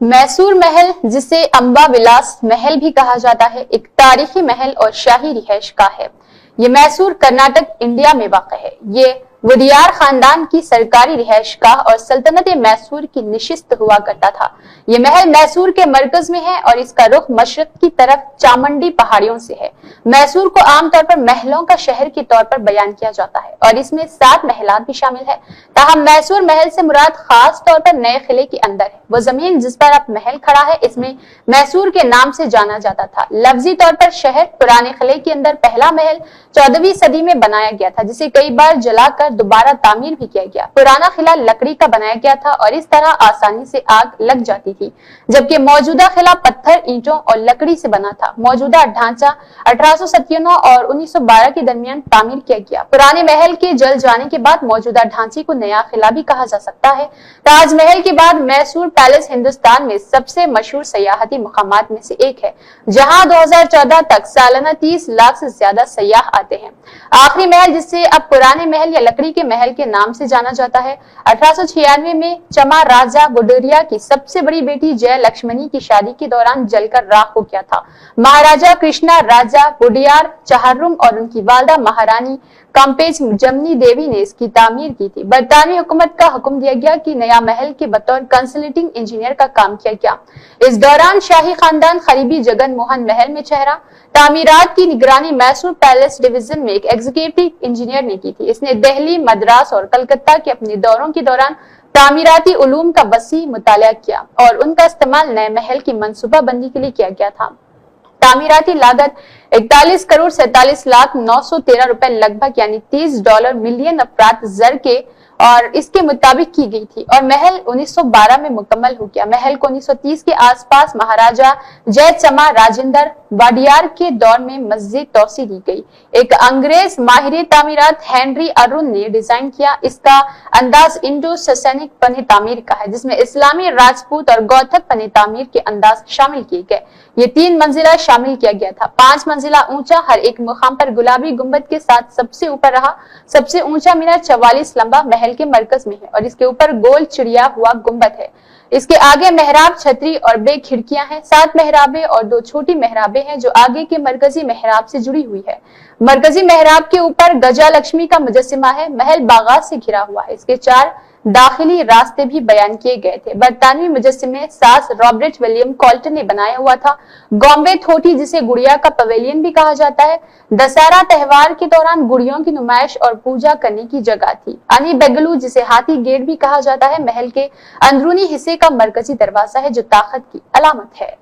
मैसूर महल, जिसे अंबा विलास महल भी कहा जाता है, एक तारीखी महल और शाही रिहाइश गाह है। ये मैसूर कर्नाटक इंडिया में वाक़ है। ये वुडियार खानदान की सरकारी रिहाइश गाह और सल्तनत मैसूर की निशिस्त हुआ करता था। ये महल मैसूर के मरकज में है और इसका रुख मशरक की तरफ चामुंडी पहाड़ियों से है। मैसूर को आमतौर पर महलों का शहर के तौर पर बयान किया जाता है और इसमें 7 महलात भी शामिल है। ताहम मैसूर महल से मुराद खास तौर पर नए किले के अंदर है। वो जमीन जिस पर अब महल खड़ा है, इसमें मैसूर के नाम से जाना जाता था। लफ्जी तौर पर शहर पुराने किले के अंदर पहला महल 14वीं सदी में बनाया गया था, जिसे कई बार जलाकर दोबारा तामीर भी किया गया। पुराना किला लकड़ी का बनाया गया था और इस तरह आसानी से आग लग जाती थी, जबकि मौजूदा किला पत्थर, ईंटों और लकड़ी से बना था। मौजूदा ढांचा 1897 और 1912 के दरमियान तामीर किया गया। पुराने महल के जल जाने के बाद मौजूदा ढांचे को नया किला भी कहा जा सकता है। ताजमहल के बाद मैसूर पैलेस हिंदुस्तान में सबसे मशहूर सयाहती मुकामात में से एक है, जहां 2014 तक सालाना 30 लाख से ज्यादा सयाह आते हैं। आखिरी महल, जिसे अब पुराने महल या लकड़ी के महल के नाम से जाना जाता है, 1896 में चमा राजा गुडरिया की सबसे बड़ी बेटी जय लक्ष्मणी की शादी के दौरान जलकर राख हो गया था। महाराजा कृष्णा राजा वुडियार चहर्रुम और उनकी वालदा महारानी कंपेज जमनी देवी ने इसकी तामीर की थी। बरतानवी हुकूमत का हुक्म दिया गया कि नया महल के बतौर कंसल्टिंग इंजीनियर का काम किया गया। इस दौरान शाही खानदान करीबी जगन मोहन महल में ठहरा। तामीरात की निगरानी मैसूर पैलेस डिवीजन में एक एग्जीक्यूटिव इंजीनियर ने की थी। इसने दिल्ली, मद्रास और कलकत्ता के अपने दौरों के दौरान तामीराती उलूम का वसी मुताला किया और उनका इस्तेमाल नए महल की मंसूबाबंदी के लिए किया गया था। तामीराती लागत 41 करोड़ 47 लाख 913 रुपए लगभग यानी $30 मिलियन अफराद ज़र के और इसके मुताबिक की गई थी और महल 1912 में मुकम्मल हो गया। महल को 1930 के आसपास महाराजा जयचमा राजेंद्र वाडियार के दौर में मज़ीद तौसी दी गई। एक अंग्रेज माहिर तामीरात हेनरी अरुण ने डिजाइन किया। इसका अंदाज इंडो ससैनिक पने तामीर का है, जिसमें इस्लामी, राजपूत और गौथक पने तामीर के अंदाज शामिल किए गए। ये 3 मंजिला शामिल किया गया था, 5 मंजिला ऊंचा, हर एक मुकाम पर गुलाबी गुंबद के साथ सबसे ऊपर रहा। सबसे ऊंचा मीनार 44 लंबा महल के मरकज में है और इसके ऊपर गोल चिड़िया हुआ गुंबद है। इसके आगे मेहराब, छतरी और बे खिड़कियां हैं। 7 मेहराबे और 2 छोटी मेहराबे हैं जो आगे के मरकजी मेहराब से जुड़ी हुई है। मरकजी मेहराब के ऊपर गजा लक्ष्मी का मुजस्सिमा है। महल बागात से घिरा हुआ है। इसके 4 दाखिली रास्ते भी बयान किए गए थे। बरतानवी मुजस्सिमे सास रॉबर्ट विलियम कॉल्टन ने बनाया हुआ था। गॉम्बे थोटी, जिसे गुड़िया का पवेलियन भी कहा जाता है, दशहरा त्योहार के दौरान गुड़ियों की नुमाइश और पूजा करने की जगह थी। अनी बेगलू, जिसे हाथी गेट भी कहा जाता है, महल के अंदरूनी हिस्से का मरकजी दरवाजा है जो ताकत की अलामत है।